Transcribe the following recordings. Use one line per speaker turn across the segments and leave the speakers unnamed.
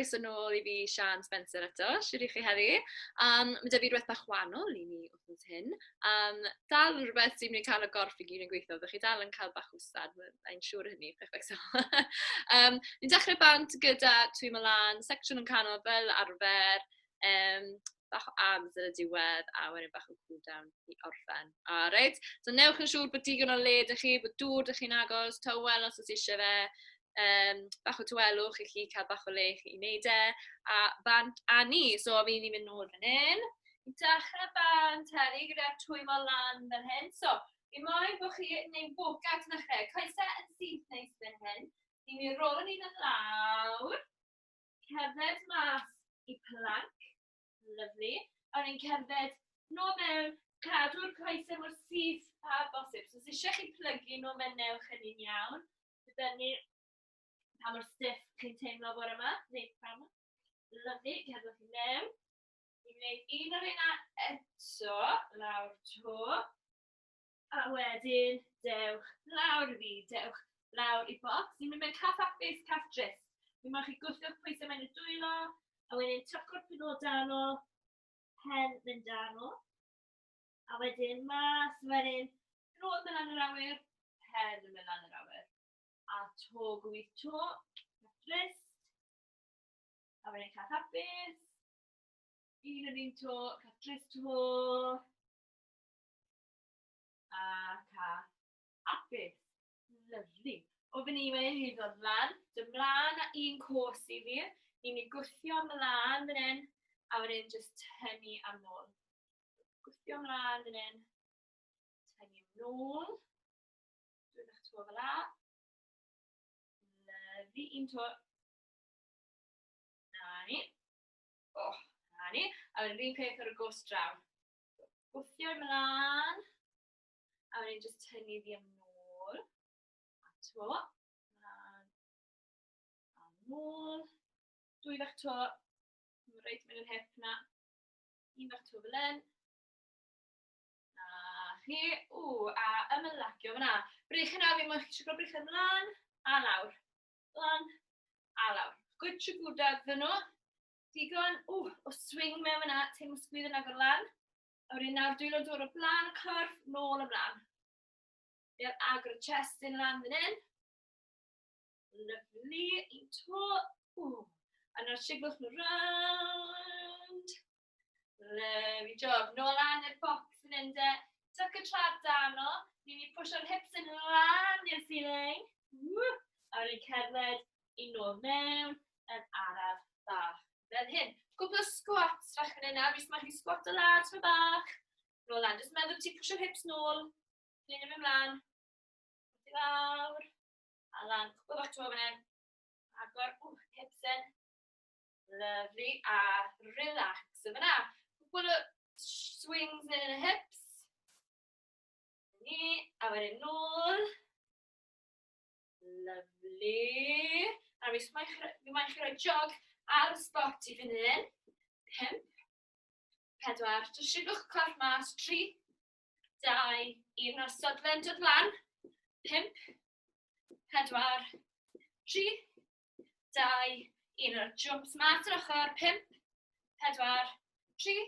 croeso nôl I fi Sian Spencer eto, siwr I chi heddi. Mae da fi rhywbeth bach wahanol I ni wrthnos hyn. Dal yn rhywbeth sy'n mynd I cael y gorff I gyd yn gweithio, ddech chi dal yn cael bach wstad, mae'n siŵr hynny, pech so. Ni'n dechrau bant gyda Twy Mlaen, secsiwn yn canol fel arfer, bach o abs yn y diwedd, a wedyn bach o cool down I orffen. Reit, so newch yn siŵr bod digon o le dych chi, bod dŵr dych chi'n agos, tywel os oes eisiau fe, bach o tywelwch I chi cael bach o le I wneud a bant a ni, so fi'n ni'n mynd nôl fan hyn. I dechrau bant heddi gyda Twy Mlaen fan hyn, so I moyn bod chi yn neud workout yn dechrau, coesau yn syth neis fan hyn, ni'n mynd rôl yn un yn lawr, cerdded mas I plank, lovely, a ni'n cerdded nôl mewn, cadw'r coesau mor syth a bosib, so os eisiau chi plygu nôl mewn newch yn un iawn, gyda ni pa mor stiff chi'n teimlo bore yma, neu pam. Lovely, cerddwch chi mewn. Ni'n gwneud un o'r hynna eto, lawr to. A wedyn, dewch lawr I fi, dewch lawr I bocs. Ni'n mynd mewn cath apus, cath drist. Ni'n mynd chi gwthio'ch pwysau mewn y dwylo, a wedyn tucio'r penodol, pen mynd danol. A wedyn mas, wedyn, penod yn lan yr awyr, pen yn mynd lan yr awyr. A to gwyth to, cath drist, a wedyn cath apus, un o'r un to, cath drist to, a cath apus. Lyfli. O fan ni wedyn ni'n dod mlaen, mlaen a un cwrs I fi, ni'n mynd gwthio mlaen fan hyn, a wedyn just tynnu am nôl. Gwthio mlaen fan hyn, tynnu am nôl, dwi'n eich to fel la. Lyfli, un to. Na ni. Na ni. A wedyn rhywun peth ar y gos draw. Gwthio mlaen. A wedyn just tynnu fi am nôl. A to. Mlaen. A nôl. Dwy fach to. Reit mewn yn hip na. Un fach to fel hyn. Na chi. A ymlacio fyna. Brych yna fi mwyn chi eisiau gweld brych ymlaen. A lawr. Lan, a lawr. Good trigwdad fy nhw. Digon, o swing mewn fyna, teimlo sgwydd yn agor lan. A wedyn nawr dwylo dod o blaen y corff, nôl ymlaen. Fi'n agor y chest yn lan fan hyn. Lovely, un to. A nawr siglwch nhw round. Lovely job. Nôl lan i'r box fan hyn de. Tuck y trad dano. Ni'n mynd pwsio'r hips yn lan i'r ceiling. A wedyn cerdded I nôl mewn yn araf bach. Fel hyn. Gwbl o squats fach yn yna. Fes mae chi squat o lad fe bach. Nôl lan. Just meddwl ti pwsio'r hips nôl. Lun yn ymlaen. Gwyd I lawr. A lan. Gwbl bach to fan hyn. Agor. Hips yn. Lovely. A relax. So fyna. Gwbl o swings yn y hips. Ni. A wedyn nôl. Lovely. A fi moyn chi roi jog ar y spot I fan hyn. 5, 4. Just siglwch corff mas. 3, 2, 1. A'r sodlen dod lan. 5, 4, 3, 2, 1. A'r jumps mas yr ochr. 5, 4, 3,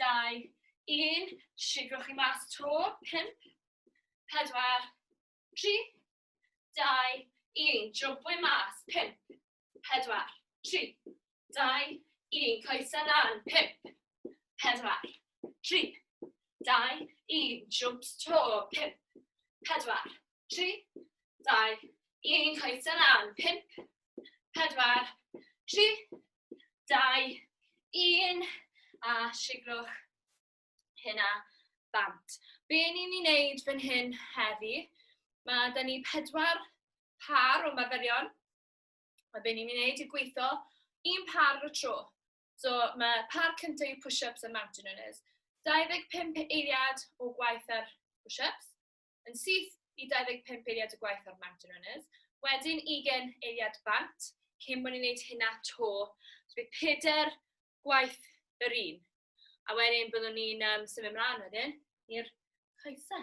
2, 1. Siglwch chi mas to. 5, 4, 3, 2, 1. Jump o'i mas. 5, 4, 3, 2, 1. Coesau lan. 5, 4, 3, 2, 1. Jumps to. 5, 4, 3, 2, 1. Coesau lan. 5, 4, 3, 2, 1. A siglwch hynna bant. Be ni'n ei wneud fan hyn heddi? Mae da ni 4 par o marferion. Mae be ni'n ei wneud I gweithio 1 par o tro. So mae par cyntaf yw push-ups a mountain runners. 25 eiliad o gwaith ar push-ups. Yn syth I 25 eiliad o gwaith ar mountain runners. Wedyn 20 eiliad bant. Cyn bod ni'n gwneud hynna to. So bydd 4 gwaith yr un. A wedyn byddwn ni'n symud ymlaen wedyn i'r coesau.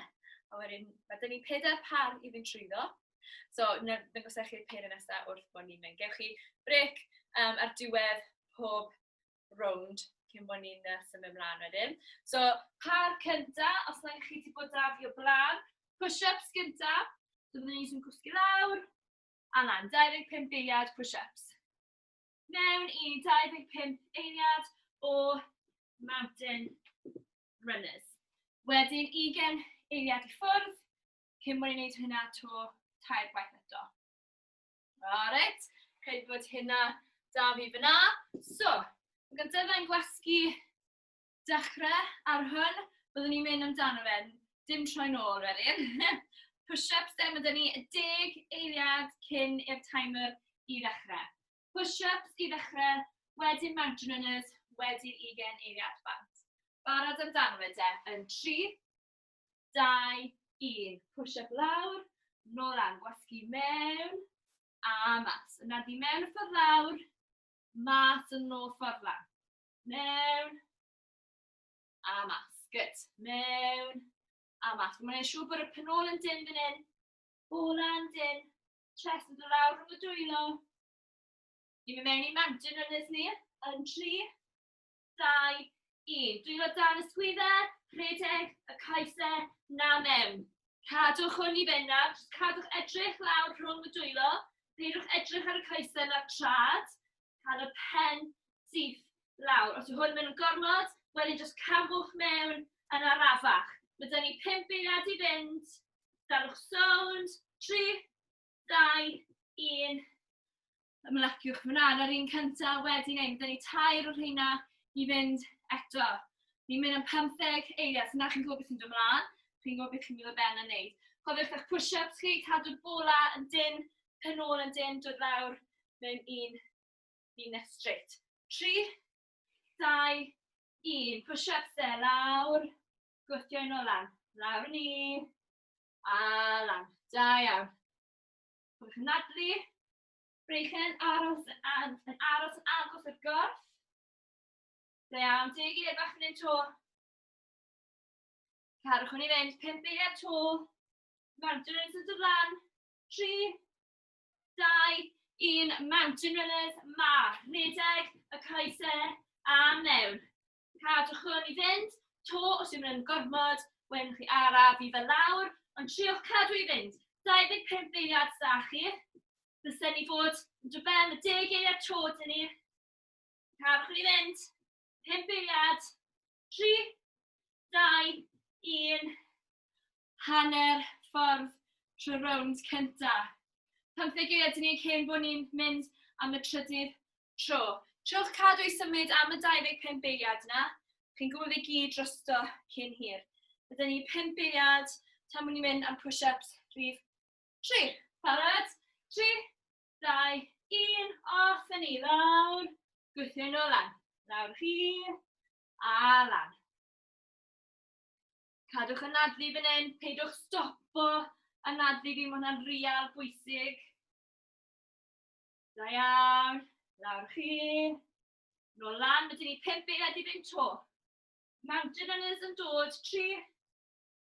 A wedyn, mae dyn ni 4 par I fynd trwyddo. So, nagosach chi'r peir nesaf wrth bod ni'n mynd. Gewch chi brec ar diwedd pob rownd cyn bod ni'n symud ymlaen wedyn. So, par cynta, os yna chi wedi bod da fi o blaen, push-ups gynta, so byddwn ni'n gwsgu lawr, a lan, 25 eiliad push-ups. Mewn i 25 eiliad o mountain runners. Wedyn 20 eiliad i ffwrdd, cyn bod ni'n gwneud hynna to 3 gwaith eto. Alright, credu bod hynna da fi fyna. So, yn gyntaf fe'n gwasgu dechrau ar hwn, byddwn ni'n mynd amdano fe, dim troi nôl wedyn. Push-ups then, byddwn ni 10 eiliad cyn i'r timer i ddechrau. Push-ups i ddechrau, wedyn mountain runners, wedyn 20 eiliad bant. Barod amdano fe de, yn 3, 2, 1. Push-up lawr, nôl lan, gwasgu mewn, a mas. Yna di mewn y ffordd lawr, mas yn ôl ffordd lan. Mewn, a mas. Good. Mewn, a mas. Mae'n siŵr bod y penol yn dyn fan hyn, bola yn dyn, chest yn dod lawr rhwng y dwylo. Ni'n mynd mewn i mountain runners ni, yn 3, 2, 1. Dwylo dan y sgwyddau, rhedeg, y coesau, na mewn. Cadwch hwn i fynd nawr, cadwch edrych lawr rhwng y dwylo, peidwch edrych ar y coesau na'r trad, cael y pen syth lawr. Os yw hwn mynd yn gormod, wedyn jyst cafwch mewn yn arafach. Byddwn ni 5 eiliad i fynd, dalwch sownd, 3, 2, 1. Ymlaciwch fyna ar un cyntaf, wedyn ein, byddwn ni 2 o'r rheina i fynd eto. Ni'n mynd yn 15 eiliad, so na chi'n gwybod beth sy'n dod ymlaen. Chi'n gwybod beth chi'n mynd o ben yn neud. Cofiwch eich push-ups chi, cadw'r bola yn dyn, penol yn dyn, dod lawr mewn un straight. 3, 2, 1. Push-ups de, lawr, gwthio un o lan. Lawr ni, a lan. Da iawn. Cofiwch yn nadlu, breichen, aros yn agos i'r gorff. Da iawn, 10 eiliad bach yn un to. Cadwch hwn i fynd, 5 eiliad to, mountain runners yn dod lan, 3, 2, 1, mountain runners, rhedeg, y coesau, a mewn. Cadwch hwn i fynd, to os yw'n mynd gormod, wedyn chi araf i fel lawr, ond triwch cadw i fynd. 25 eiliad da chi, bysen ni fod yn dod ben y 10 eiliad to dyn ni. Cadwch hwn i fynd, 5 eiliad, 3, 2, 1, hanner ffordd trwy rownd cynta. 15 eiliad ni cyn bod ni'n mynd am y trydydd tro. Trwch cadw i symud am y 25 eiliad yna. Chi'n gwybod fe gyd drosto cyn hir. Byddwn ni 5 eiliad tan bod ni'n mynd am push-ups rhif 3. Barod? 3, 2, 1, off yn ni lawr. Gwthio nhw lan. Lawr chi, a lan. Cadwch y nadlu fan hyn, peidwch stopo y nadlu fi, mae hwnna'n real bwysig. Da iawn, lawr chi, nôl lan, byddwn ni 5 eiliad i fynd to. Mountain runners yn dod, 3,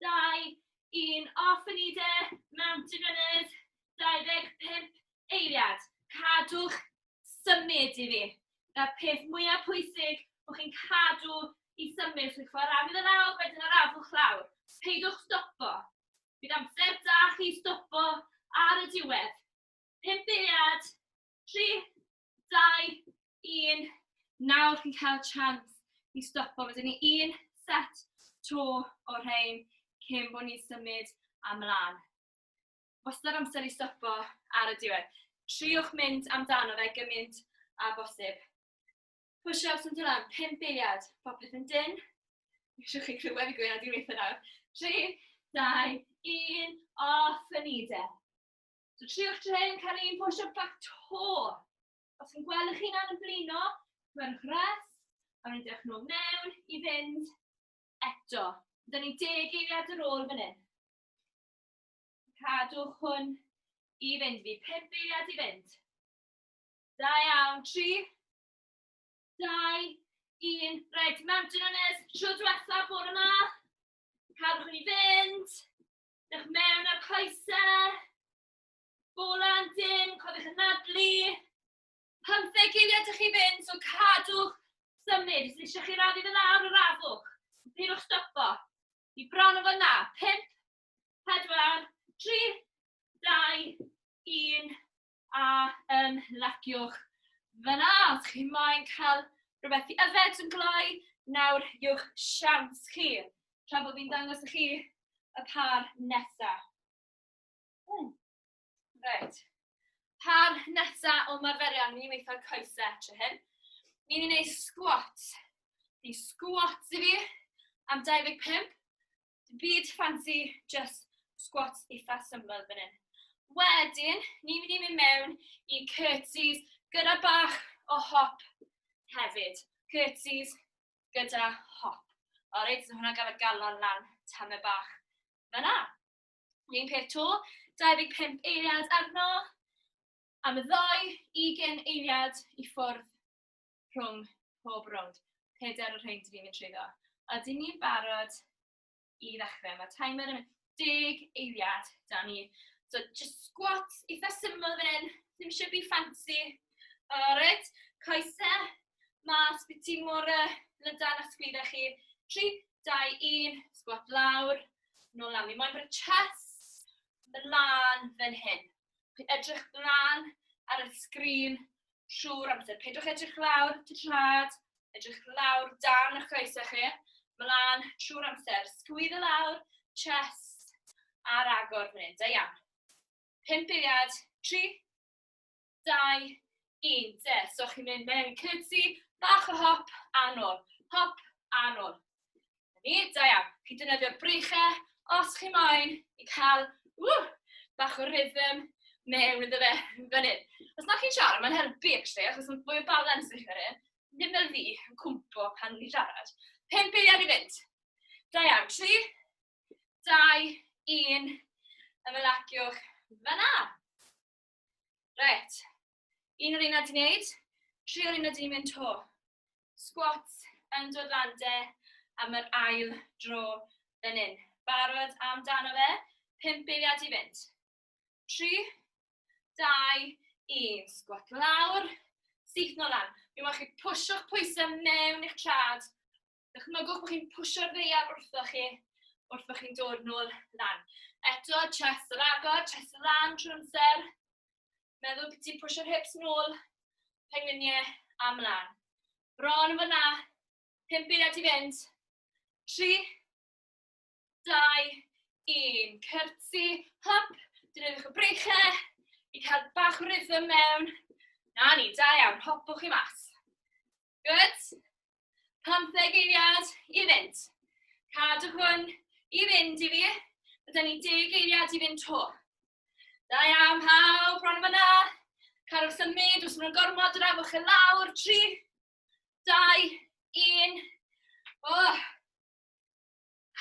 2, 1, off yn ni de, mountain runners, 25 eiliad. Cadwch symud i fi. Na'r peth mwyaf pwysig bod chi'n cadw i symud, chi'n ffordd arafu ddyn lawr, wedyn arafwch lawr. Peidwch stopo. Bydd amser da chi stopo ar y diwedd. 5 eiliad, 3, 2, 1. Nawr chi'n cael chance i stopo. Byddwn ni 1 set to o'r rhain cyn bod ni'n symud amlaen. Wastad amser i stopo ar y diwedd. Triwch mynd amdano fe gymaint a bosib. Push-ups yn dod lan, 5 eiliad, popeth yn dyn. Eisiau chi clywed fi gwneud i'r weithio nawr. 3, 2, 1, off yn ni de. So triwch tren cael un push-up back to. Os chi'n gweld eich hunan yn blino, rhywch res, a rwy'n dewch nhw mewn i fynd eto. Byddwn ni 10 eiliad ar ôl fan hyn. Cadwch hwn i fynd fi, 5 eiliad i fynd. Da iawn, 3, 2, 1, reit, mountain runners, tro diwetha bore yma. Cadwch hwn i fynd. Dewch mewn ar coesau. Bola yn dyn, cofiwch yn nadlu. 15 eiliad ych chi fynd, so cadwch symud. Os eisiau chi raddu fy lawr yr afwch, pidwch stopo. I bron o fyna, 5, 4, 3, 2, 1, a ymlaciwch fyna. Os chi moyn cael rhywbeth i yfed yn gloi, nawr yw'ch siawns chi. Tra bod fi'n dangos i chi y par nesaf. Reit. Par nesaf o marferion, ni'n weithio coesau tro hyn. Ni'n gwneud squat. Di squats i fi am 25. Dim byd fancy, just squats eitha syml fan hyn. Wedyn, ni'n mynd mewn i curtsies gyda bach o hop hefyd. Curtsies gyda hop. Alright, so hwnna gafod galon lan tamau bach fyna. Un peth to, 25 eiliad arno. Am y ddoi, 20 eiliad i ffwrdd rhwng pob rownd. Peder o'r rhain dwi'n mynd trwyddo. A dyn ni'n barod i ddechrau. Mae timer yn 10 eiliad da ni. So, just squats, eitha syml fan hyn. Ddim eisiau be fancy. Alright, coesau, mas beth ti mor lydan a sgwydda chi. 3, 2, 1, squat lawr, nôl lan. Mi moyn bod y chest mlaen fan hyn. Chi'n edrych mlaen ar y sgrin trwy'r amser. Peidwch edrych lawr, trad, edrych lawr dan eich coesau chi, mlaen trwy'r amser. Sgwyddo lawr, chest, a'r agor fan hyn. Da iawn. 5 eiliad, 3, 2, 1. De, so chi'n mynd mewn i curtsy, bach o hop a nôl. Hop a nôl. Da iawn. Chi'n defnyddio brichau, os chi moyn, i cael bach o rhythm mewn iddo fe fan hyn. Os na chi'n siarad, mae'n helpu actually, achos mae'n fwy o balans i chi fan hyn. Ddim fel fi, yn cwmpo pan ni'n siarad. 5 eiliad i fynd. Da iawn. 3, 2, 1. Ymlaciwch fyna. Reit. Un o'r unad i wneud. 3 o'r unad i mynd to. Squat yn dod lan de am yr ail dro fan hyn. Barod amdano fe. 5 eiliad i fynd. 3, 2, 1. Squat lawr. Syth nôl lan. Mi mwyn chi pwysio'ch pwysau mewn i'ch trad. Dychmygwch bod chi'n pwysio'r ddeiar wrthoch chi'n dod nôl lan. Eto, chest yr agor, chest yr lan trwy'r amser. Meddwl bod ti'n pwysio'r hips nôl, pengliniau a mlaen. Bron yn fyna, 5 eiliad i fynd. 3, 2, 1. Curtsy, hop. Defnyddiwch y breichau i cael bach o rhythm mewn. Na ni, da iawn, hopwch i mas. Good. 15 eiliad i fynd. Cadwch hwn i fynd i fi. Byddwn ni 10 eiliad i fynd to. Da iawn, pawb, bron fyna. Cadwch symud, os maen nhw'n gormod yr afwch y lawr. 3, 2, 1.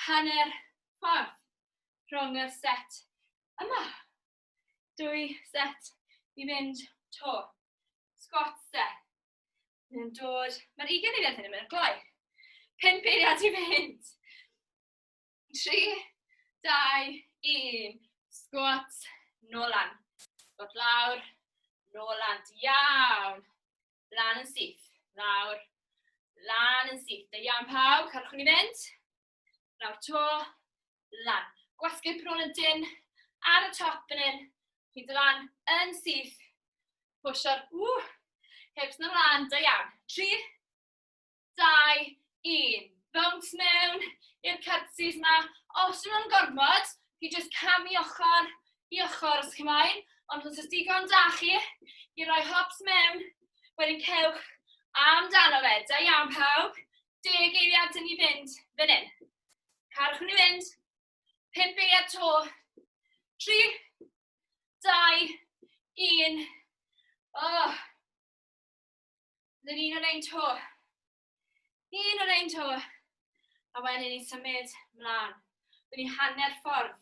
Hanner ffordd rhwng y set yma. 2 set i fynd to. Squats de. Yn dod. Mae'r 20 eiliad hyn yn mynd yn gloi. 5 eiliad i fynd. 3, 2, 1. Squat. Nôl lan. Squat lawr. Nôl lan. Iawn. Lan yn syth. Lawr. Lan yn syth. Da iawn pawb. Cadwch yn i fynd. Lawr to. Lan. Gwasgu'r bron y dyn ar y top yn hyn. Chi'n dod lan yn syth. Pwysio'r hips na mlaen. Da iawn. 3, 2, 1. Bounce mewn i'r curtsies yma. Os yw'n gormod, chi jyst cam i ochr os chi moyn. Ond os ys digon da chi, i roi hops mewn, wedyn cewch amdano fe. Da iawn pawb. 10 eiliad yn i fynd fan hyn. Cadwch yn i fynd. 5 eiliad to. 3, 2, 1. Then un o'r ein to. Un o'r ein to. A wedyn ni'n symud mlaen. Then ni'n hanner ffordd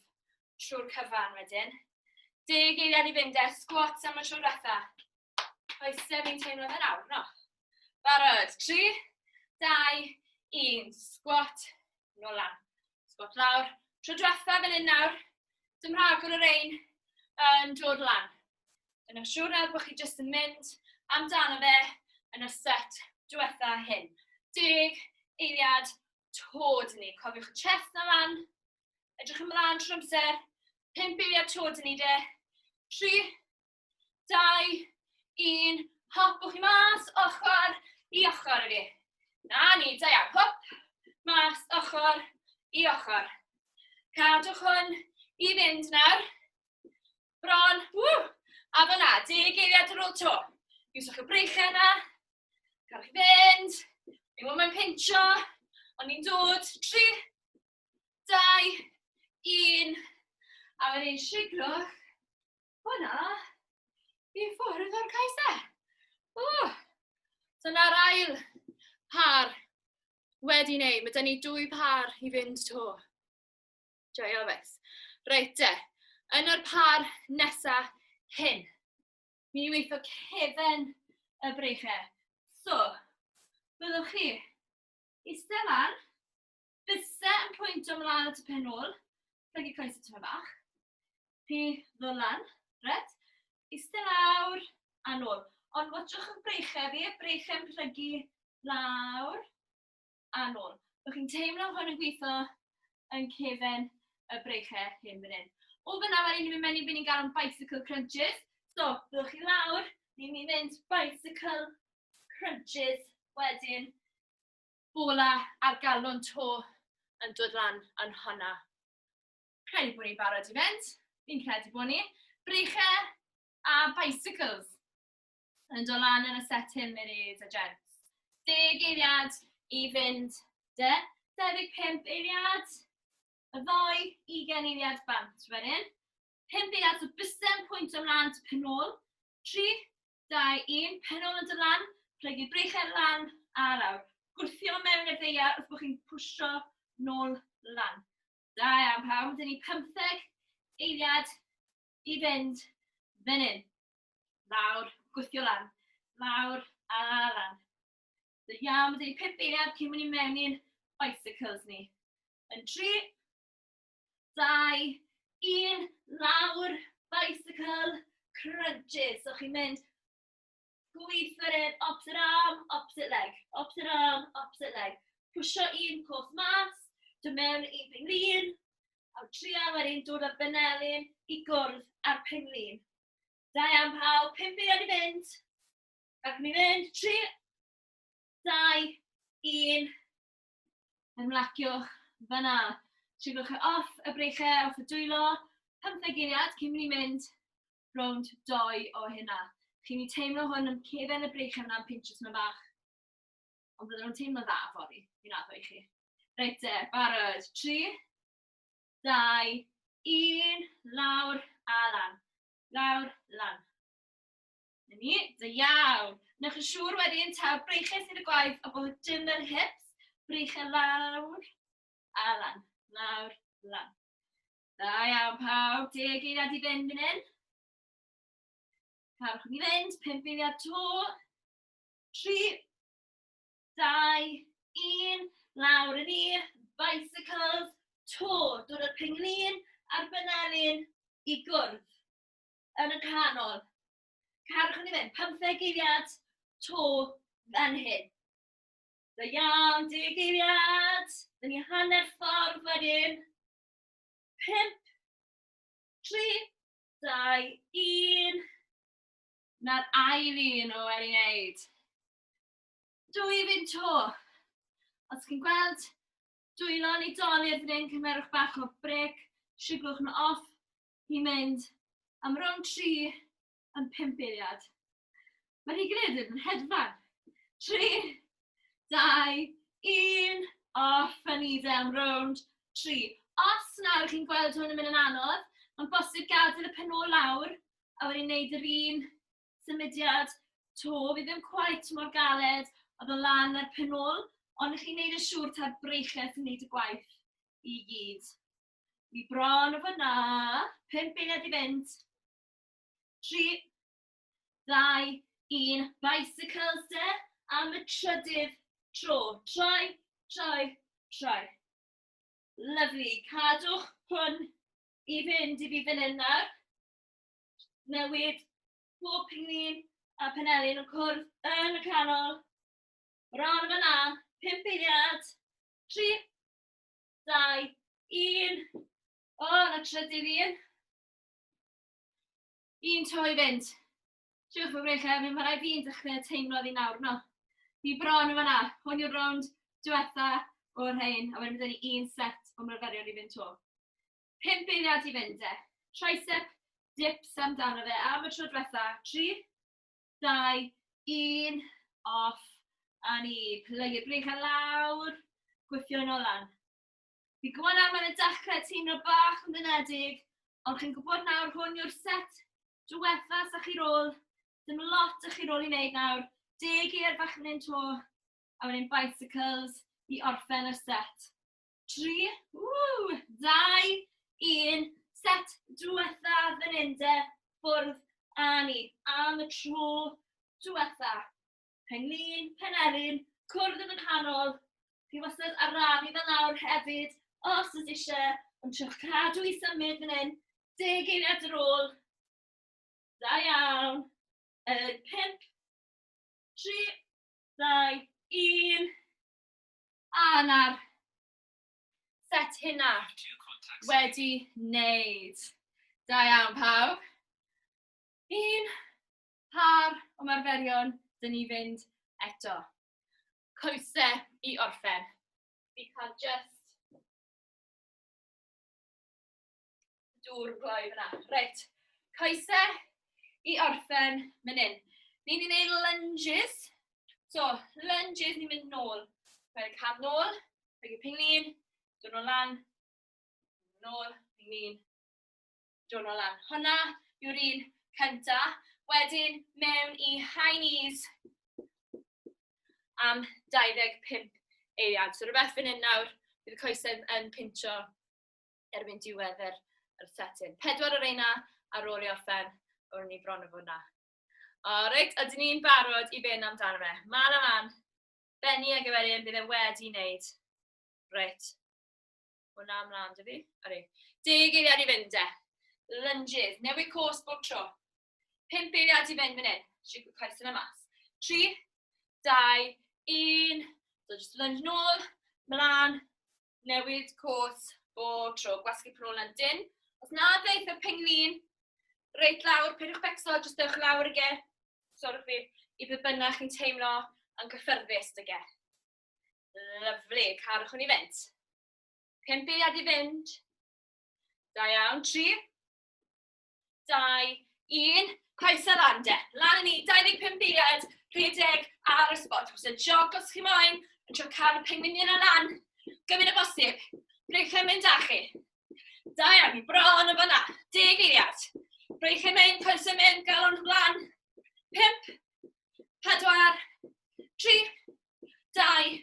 trwy'r cyfan wedyn. 10 eiliad i fynd e. Squats am y tro diwetha. Coesau fi'n teimlo fe nawr, no. Barod. 3, 2, 1. Squat. Nôl lan. Squat lawr. Tro diwetha fan hyn nawr. Dim rhagor o'r ein yn dod lan. Yn siŵr nawr bod chi jyst yn mynd amdano fe yn y set diwetha hyn. 10 eiliad tod ni. Cofiwch y chest na lan. Edrych ymlaen trwy'r amser. 5 eiliad tod ni de. 3, 2, 1. Hopwch chi mas, ochr i ochr i fi. Na ni, da iawn. Hop, mas, ochr i ochr. Cadwch hwn i fynd nawr. Bron, a fyna, 10 eiliad ar ôl to. Iwswch y breichau yna. Gadwch chi fynd. Ni'n mwyn mae'n pincho. Ond ni'n dod. 3, 2, 1. A wedyn siglwch hwnna i ffwrdd o'r caesau. So na'r ail par wedi wneud. Mae 'da ni 2 par i fynd to. Joio fes. Reit te, yn yr par nesa hyn, mi ni weithio cefn y breichau. So, byddwch chi eistedd lan, bysau yn pwyntio ymlaen at y pen ôl, plygu coesau tyma bach. Chi ddod lan, red, eistedd lawr a nôl. Ond watchwch y breichau fi, breichau yn plygu lawr a nôl. Byddwch chi'n teimlo hwn yn gweithio yn cefn y breichau hyn fan hyn. O fyna fan hyn ni'n mynd i ni'n gael yn bicycle crunches. So, byddwch chi lawr, ni'n mynd bicycle crunches wedyn. Bola a'r galon to yn dod lan yn honna. Credu bod ni'n barod i fynd. Fi'n credu bod ni. Breichau a bicycles yn dod lan yn y set hyn, ladies a gents. 10 eiliad i fynd, de. 25 eiliad. Y ddoi, 20 eiliad bant, wedyn. 5 eiliad o bysau'n pwynt ymlaen to pen ôl. 3, 2, 1. Pen ôl yn dod lan. Plygu breichau lan a lawr. Gwrthio mewn i'r ddeiar wrth bod chi'n pwysio nôl lan. Da iawn pawb, dyn ni 15 eiliad i fynd fan hyn. Lawr, gwthio lan. Lawr a lan. Da iawn, dyn ni 5 eiliad cyn mynd i mewn i'n bicycles ni. Yn 3, 2, 1, lawr, bicycle crunches. So chi'n mynd gweithio yn opposite arm, opposite leg. Opposite arm, opposite leg. Pwysio un cwrs mas, dod mewn i penglin. A trial wedyn dod â'r benelyn i gwrdd â'r penglin. Da iawn pawb, 5 eiliad i fynd. Ac ni fynd, 3, 2, 1. Ymlaciwch fyna. Siglwch chi off y breichau, off y dwylo. 15 eiliad cyn mynd i mynd rownd 2 o hynna. Chi'n ei teimlo hwn yn cefn y breichau yna'n pinches yma bach. Ond byddwn nhw'n teimlo dda fori. Fi'n addo i chi. Reit te, barod. 3, 2, 1, lawr a lan. Lawr, lan. Na ni, da iawn. Newch yn siŵr wedyn taw breichau sydd y gwaith o bod dim yr hips. Breichau lawr a lan. Lawr, lan. Da iawn pawb, 10 eiliad i fynd fan hyn. Cadwch ni fynd, 5 eiliad to. 3, 2, 1, lawr yn ni. Bicycles, to. Dod o'r penglin a'r benelyn i gwrdd yn y canol. Cadwch ni fynd, 15 eiliad to fan hyn. Da iawn, 10 eiliad. Da ni hanner ffordd wedyn. 5, 3, 2, 1. Na'r ail un o wedi wneud. 2 fynd to. Os chi'n gweld dwylo neu doliad fan hyn, cymerwch bach o bric, siglwch nhw off i mynd am rownd 3 yn 5 eiliad. Mae'r hi gred yn hedfan. 3, 2, 1, off yn iddo am rownd 3. Os nawr chi'n gweld hwn yn mynd yn anodd, mae'n bosib gadael y pen ôl lawr a wedyn wneud yr un symudiad to. Fi ddim cweit mor galed oedd o lan ar pen ôl, ond chi'n gwneud yn siŵr ta'r breichau sy'n gwneud y gwaith i gyd. Mi bron o fyna, 5 eiliad i fynd. 3, 2, 1, bicycles de, am y trydydd tro. Troi, troi, troi. Lyfli, cadwch hwn i fynd i fi fan hyn nawr. Newid bob penglin A Penelyn yn cwrdd yn y canol. Bron yn fyna, 5 eiliad. 3, 2, 1. O, na trydydd un. 1 to i fynd. Siwch o brecha, mae rhaid fi'n dechrau teimlo fi nawr, no. Fi bron yn fyna, hwn yw'r rownd diwetha o'r rhain, a wedyn ni 1 set o myrferion i fynd to. 5 eiliad i fynd e. Tricep, dips amdano fe, am y tro diwetha. 3, 2, 1, off, a ni plygu'r brecha lawr, gwythio yn o lan. Fi gwybod nawr mae'n dechrau teimlo bach yn ddynedig, ond chi'n gwybod nawr hwn yw'r set diwetha sa chi rôl. Dim lot ych chi rôl i wneud nawr. 10 eiliad bach yn un to, a wedyn bicycles i orffen y set. 3, 2, 1, set diwetha fan inde, bwrdd a ni, am y tro diwetha. Penglin, Penelyn, cwrdd yn y canol, chi wastad arafu fel nawr hefyd, os ydych eisiau, ond trwch cadw i symud fan hyn, 10 eiliad ar ôl. Da iawn. 5, 3, 2, 1. A na'r set hynna wedi wneud. Da iawn pawb. 1 par o marferion, dyn ni fynd eto. Coesau i orffen. Fi cael just dŵr gloi fyna. Reit, coesau i orffen mynd hyn. Ni'n ni'n gwneud lunges. So, lunges ni'n mynd nôl. Rhaid cam nôl, rhaid i Penglin, dod nôl lan, nôl, Penglin, dod nôl lan. Hwna yw'r un cynta. Wedyn, mewn i high knees am 25 eiliad. So, rhywbeth fan hyn nawr, bydd y coesau yn pintio erbyn diwedd yr setyn. 4 o'r reina ar ôl i orffen, o'r ni bron o fod na. O, reit, ydyn ni'n barod i fynd amdano fe. Man a man, benni a gyferin bydd e wedi wneud. Reit. Hwna ymlaen, dy fi? Ori. 10 eiliad i fynd e. Lunges. Newid cwrs bob tro. 5 eiliad i fynd fan hyn. Siwch y coesau yna mas. 3, 2, 1. So, just lunge nôl, mlaen, newid cwrs bob tro. Gwasgu pnol yn dyn. Os na ddeith y Penglin, reit lawr, peidiwch becso, jyst dewch lawr ag e. Sorwch fi, i bydd bynnag chi'n teimlo yn gyffyrddus ag e. Lyflu, cadwch hwn i fynd. 5 eiliad i fynd. Da iawn, 3, 2, 1. Coesau lan de. Lan ni, 25 eiliad, rhedeg ar y spot. Os ydyn jog os chi moyn, yn trio cael y Penglin yna lan. Gymryd y bosib. Brech yn mynd â chi. Da iawn, ni bron o fyna. 10 eiliad. Brech yn mynd, coesau mynd, galon ymlaen. 5, 4, 3, 2,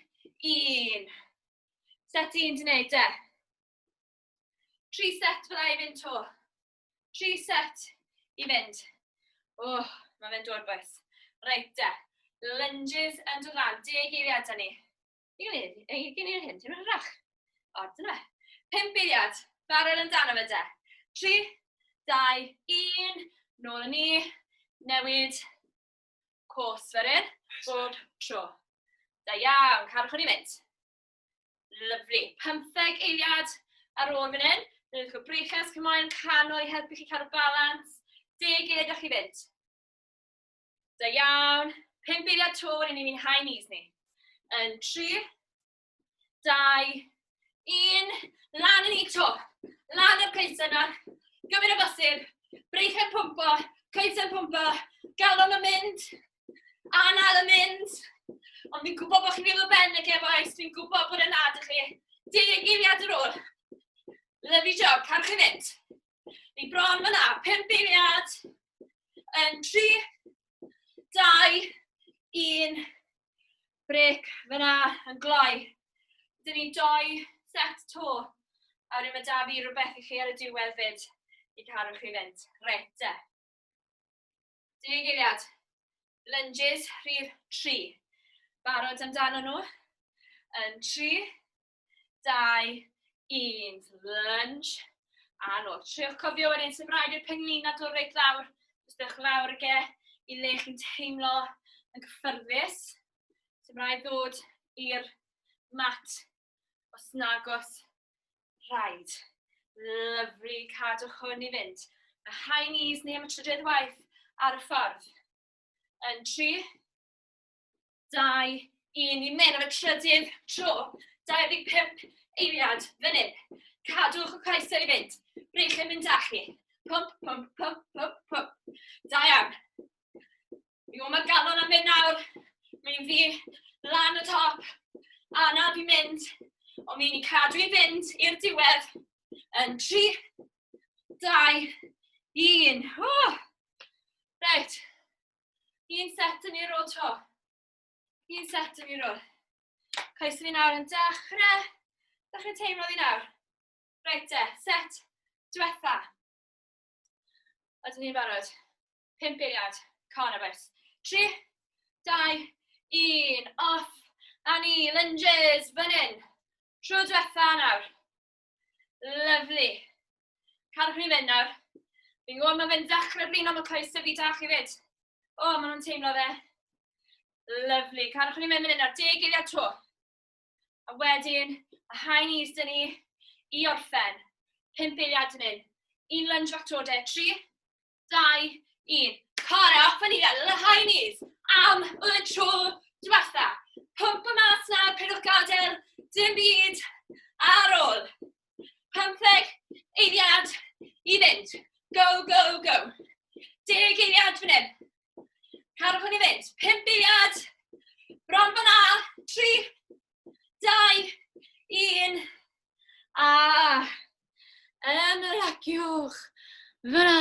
1. Set 1 di wneud, de. 3 set fyddai i fynd to. 3 set i fynd. O, mae fe'n dod boes. Reit, de. Lunges yn dod lan. 10 eiliad da ni. Gyn i'r hyn, ti'n rhywbeth rach. O, dyna fe. 5 eiliad. Barod amdano fe, de. 3, 2, 1. Nôl yn ni. Newid. Cwrs ferin. Bob tro. Da iawn. Cadwch hwn i fynd. Lyflu. 15 eiliad ar ôl fan hyn. Newid chi'n breches cymoen canol i helpu chi cadw balans. 10 eiliad o'ch i fynd. Da iawn. 5 eiliad to yn ni'n high knees ni. Yn 3, 2, 1. Lan yn ni to. Lan o'r coesau yna. Gymryd y bosib. Breich yn pwmpo. Coesau'n pwmpo. Galon yn mynd. Anal yn mynd. Ond fi'n gwybod bod chi'n rhywbeth ben ag boes. Fi'n gwybod bod yn nad chi. 10 eiliad ar ôl. Lyflu job. Cadwch chi fynd. Ni bron fyna. 5 eiliad. Yn 3, 2, 1. Brec fyna yn gloi. Dyn ni'n 2 set to. A wedyn mae da fi rhywbeth i chi ar y diwedd fyd i cadw chi fynd. Reit, de. 10 eiliad. Lunges, rhif 3. Barod amdano nhw. Yn 3, 2, 1. Lunge. A nhw. Triwch cofio wedyn sy'n rhaid i'r Penglin a dod reit lawr. Jyst dewch lawr ag e. i le chi'n teimlo yn gyffyrddus. Sy'n rhaid ddod i'r mat os nag os rhaid. Lyflu, cadwch hwn i fynd. A high knees neu am y trydydd waith ar y ffordd. Yn 3, 2, 1, i'n mynd am y trydydd tro. 25 eiliad, fan hyn. Cadwch y coesau i fynd. Brech yn mynd â chi. Pwmp, pwmp, pwmp, pwmp, pwmp. Da iawn. Mae galon am mynd nawr. Mae'n fi lan y top. A na fi'n mynd. Ond mi'n i cadw i fynd i'r diwedd. Yn 3, 2, 1. Reit. Un set yn i'r ôl to. Un set yn i'r ôl. Coes fi nawr yn dechrau. Dechrau teimlo fi nawr. Reit te, set diwetha. Ydyn ni'n barod. 5 eiliad. Cornabus. 3, 2, 1. Off. A ni, lunges, fan hyn. Tro diwetha nawr. Lyflu. Cadwch ni fynd nawr. Fi'n gwybod mae fe'n dechrau blin am y coesau fi da chi fyd. Maen nhw'n teimlo fe. Lyflu. Cadwch ni fynd nawr. 10 eiliad tro. A wedyn, a high knees dyn ni i orffen. 5 eiliad yn un. Un lunge fach tro de. 3, 2, 1. Core off yn un. High knees. Am y tro diwetha. Pwmp y mas nawr. Pidwch gadael. Dim byd. Ar ôl. 15 eiliad i fynd. Go, go, go. 10 eiliad fan hyn. Cadwch hwn i fynd. 5 eiliad. Bron fyna. 3, 2, 1. A ymlaciwch fyna.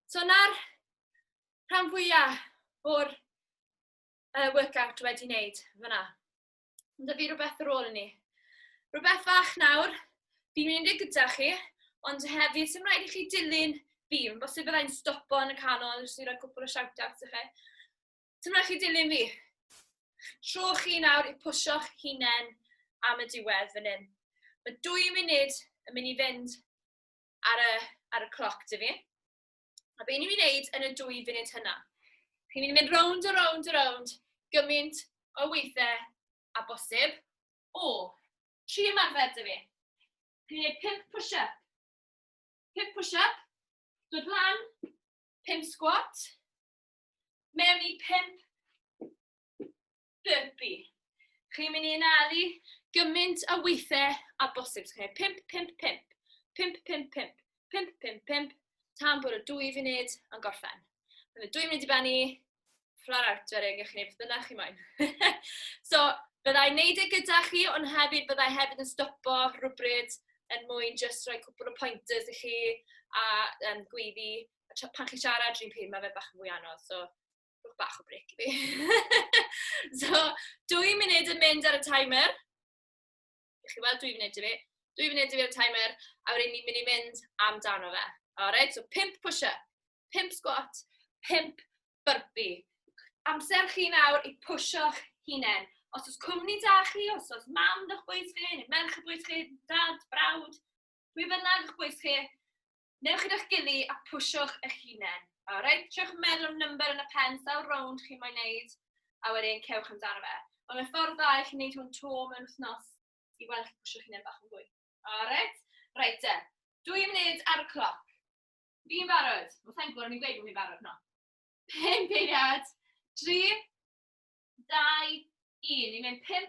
So na'r rhan fwyaf o'r workout wedi wneud fyna. Ond fi rhywbeth ar ôl i ni. Rhywbeth fach nawr, fi'n mynd i gyda chi, ond hefyd sy'n rhaid i chi dilyn fi. Yn bosib byddai'n stopo yn y canol, jyst i roi cwpl o shout-outs i chi. Sy'n rhaid chi dilyn fi. Tro chi nawr i pwsio'ch hunain am y diwedd fan hyn. Mae 2 munud yn mynd i fynd ar y cloc dy fi. A be ni'n mynd i wneud yn y 2 funud hynna. Chi'n mynd i fynd round a round a round, gymaint o weithiau a bosib. 3 ymarfer dy fi. Chi'n mynd i 5 push-up. 5 push-up. Dod lan. 5 squat. Mewn i 5 burpee. Chi'n mynd i ynalu gymaint o weithiau a bosib. Chi'n 5, 5, 5. 5, 5, 5. 5, 5, 5. Tan bod y 2 funud yn gorffen. Mae'n 2 munud i benni. Flar out wedyn, gych chi'n neud bynnag chi moyn. So, byddai'n neud e gyda chi, ond hefyd byddai hefyd yn stopo rhywbryd yn mwyn just rhoi cwpl o pointers i chi a gwyddi. Pan chi'n siarad rhywun pryd, mae fe bach yn fwy anodd, so rhywbeth bach o bric i fi. So, 2 munud yn mynd ar y timer. Gych chi weld 2 munud i fi. 2 munud i fi ar y timer, a wedyn ni'n mynd i mynd amdano fe. Alright, so 5 push-up, 5 squat, 5 burpee. Amser chi nawr i pwsio'ch hunain. Os oes cwmni da chi, os oes mam d'ch bwys chi, neu merch y bwys chi, dad, brawd, pwy bynnag y'ch bwys chi, newch chi d'ch gili a pwsio'ch eich hunain. Alright, trewch meddwl am number yn y pen, sawl round chi'n moyn neud, a wedyn cewch amdano fe. Ond mae'n ffordd dda i chi'n neud hwn to mewn wythnos i weld chi pwsio'ch hunain bach yn fwy. Alright, reit te, 2 munud ar y cloc. Fi'n barod. Wel, sa'n gwybod ni'n gweud bod fi'n barod, no. 5 eiliad. 3, 2, 1. Ni'n mynd 5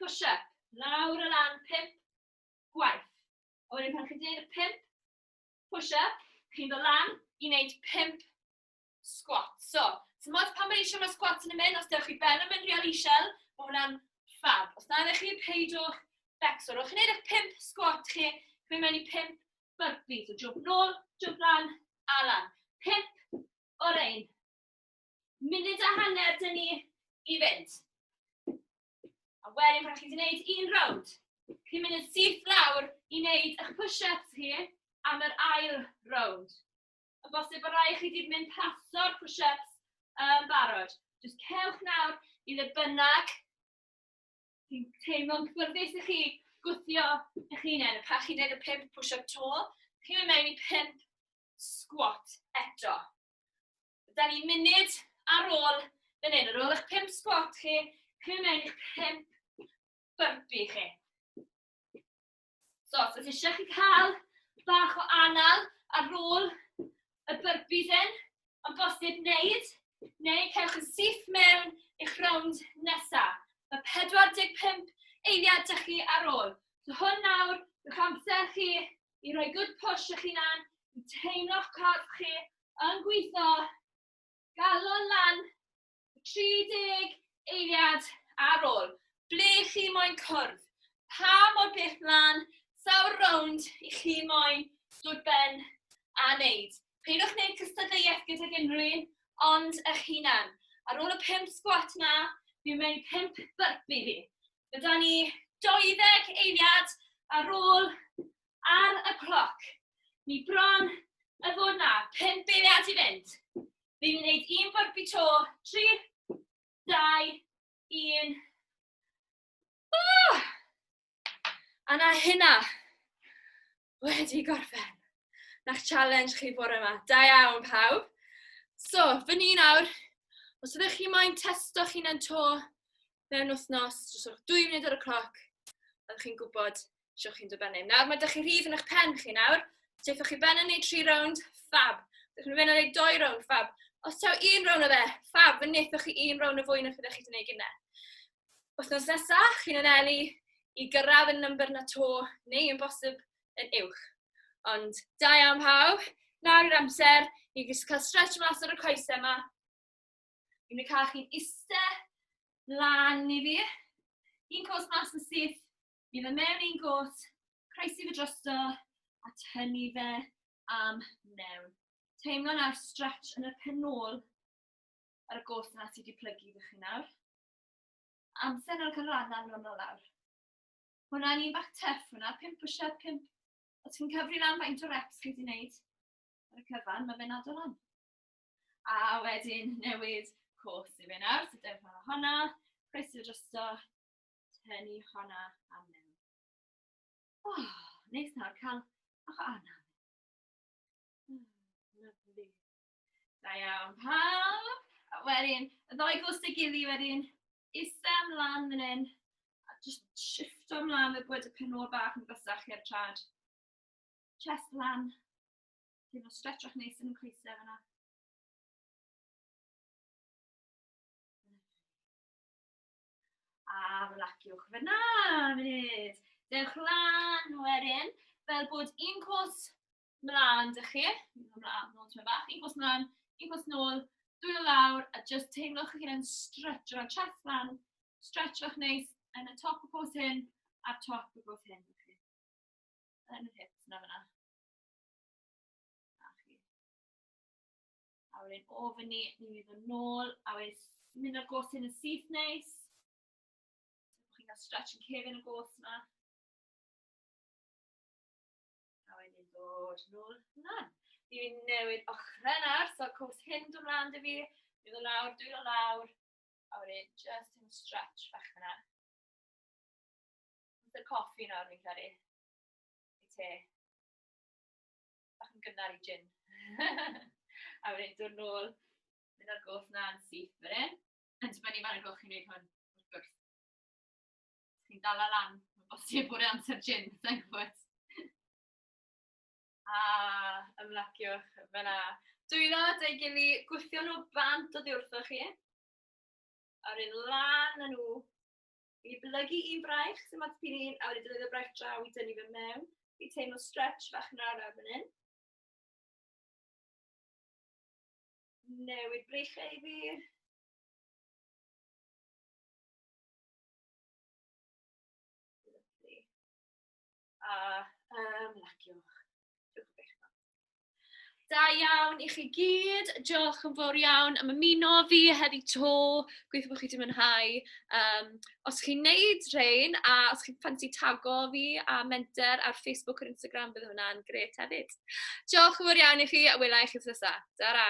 push-up. Lawr y lan, 5 gwaith. A wedyn pan chi'n gwneud y 5 push-up, chi'n dod lan i wneud 5 squat. So modd pan mae'n eisiau mae squat yn y mynd, os dewch chi ben yn mynd real ishel, mae hwnna'n fab. Os na ddech chi peidwch becso. Rwy'ch chi'n gwneud eich 5 squat chi, chi'n mynd i 5 burpees. So jump nôl, jump lan, a lan. 5 o'r ein. Munud a hanner dyn ni i fynd. A wedyn pan chi'n gwneud 1 round, chi'n mynd yn syth lawr i wneud eich push-ups chi am yr ail round. A bosib bod rai chi wedi mynd paso'r push-ups yn barod. Just cewch nawr i ddibynnag. Chi'n teimlo'n cyfforddus i chi gwthio eich hunain. Pa chi'n gwneud y 5 push-up to, chi'n mynd mewn i 5 squat eto. Da ni munud ar ôl fan hyn, ar ôl eich 5 squat chi, chi'n mewn i'ch 5 burpee chi. So, os eisiau chi cael bach o anal ar ôl y burpees hyn, ond bosib wneud, neu cewch yn syth mewn i'ch rownd nesaf. Mae 45 eiliad â chi ar ôl. So hwn nawr, yw'ch amser chi i roi good push i'ch hunan, i teimlo'ch corff chi yn gweithio, galon lan, 30 eiliad ar ôl. Ble chi moyn cwrdd? Pa mor beth lan, sawl rownd i chi moyn dod ben a wneud. Peidiwch wneud cystadleuaeth gydag unrhyw un, ond eich hunan. Ar ôl y 5 squat na, fi'n mewn i 5 burpee fi. Byda ni 20 eiliad ar ôl ar y cloc. Ni bron y fod na, 5 eiliad i fynd. Fi'n gwneud 1 burpee to, 3, 2, 1. A na hynna wedi gorffen. Na'ch challenge chi bore yma. Da iawn pawb. So, fy ni nawr, os ydych chi moyn testo'ch hunan to mewn wythnos, jyst 2 munud ar y cloc, byddwch chi'n gwybod sio chi'n dod bennym. Nawr, mae ydych chi rhif yn eich pen chi nawr. Teithwch chi ben yn neud 3 rownd, fab. Ydych chi'n ben yn neud 2 rownd, fab. Os taw 1 rownd o dde, fab, fe wnaethoch chi 1 rownd o fwy na ydych chi wedi gwneud gyda. Wythnos nesaf, chi'n anelu i gyrraedd y number na to, neu yn bosib yn uwch. Ond, da iawn pawb. Nawr yw'r amser i cael stretch mas o'r coesau yma. Fi'n mynd cael chi'n eistedd lan i fi. 1 cwrs mas yn syth. Fydd y mewn 1 gwrs, croesi fe drosto, a tynnu fe am mewn. Teimlo nawr stretch yn y penol ar y gwrs yna sydd wedi plygu ddech chi nawr. Amser nawr cael rannau yn ymlaen lawr. Hwna'n 1 bach tuff hwnna, 5 push-up, 5. Os chi'n cyfri lan faint o reps chi wedi gwneud ar y cyfan, mae fe'n adol lan. A wedyn newid cwrs i fe nawr, so dewch hwnna hwnna, croesi drosto, tynnu hwnna am mewn. Neis nawr cael bach o anal. Lyfli. Da iawn pawb. A wedyn, y 2 gwrs dy gili wedyn, eistedd ymlaen fan hyn, a just shifto ymlaen fe bod y penol bach yn gysach i'r trad. Chest lan. Teimlo stretchwch neis yn y coesau fyna. A relaciwch fyna, munud. Dewch lan wedyn, fel bod 1 cwrs mlaen dych chi. Mlaen, nôl tyma bach. 1 cwrs mlaen, 1 cwrs nôl, 2 o lawr, a just teimlo'ch chi yn stretch o'r chest lan. Stretchwch neis yn y top o gwrs hyn, a'r top o gwrs hyn. Yn y hips na fyna. A wedyn o fyny, ni fydd yn nôl, a wedyn mynd o'r gwrs hyn yn syth neis. So chi'n cael stretch yn cefn y gwrs yma. A wedyn dod nôl lan. Fi fi'n newid ochrau nawr, so gwrs hyn dod mlaen dy fi. Fydd o lawr, 2 o lawr. A wedyn just yn stretch fach fyna. Fydd y coffi nawr fi'n credu. I te. Bach yn gynnar i gin. A wedyn dod nôl, mynd ar gwrs na yn syth fan hyn. Yn dibynnu fan y gwrs chi'n gwneud hwn wrth gwrs. Chi'n dala lan, mae'n bosib bod amser gin, sa'n gwybod. A ymlaciwch fyna. Dwylo, dau gili, gwythio nhw bant o ddiwrtho chi. A wedyn lan â nhw. I blygu 1 braich, sy'n mat pyn 1, a wedyn dylid y braich draw i dynnu fe mewn. I teimlo stretch fach nawr ar fan hyn. Newid breichau i fi. A ymlaciwch. Da iawn i chi gyd. Diolch yn fawr iawn am ymuno fi heddi to. Gweithio bod chi wedi mwynhau. Os chi'n neud rhain, a os chi'n ffansi tago fi a Menter ar Facebook or Instagram, bydd hwnna'n gret hefyd. Diolch yn fawr iawn i chi, a wela i chi nesaf. Tara!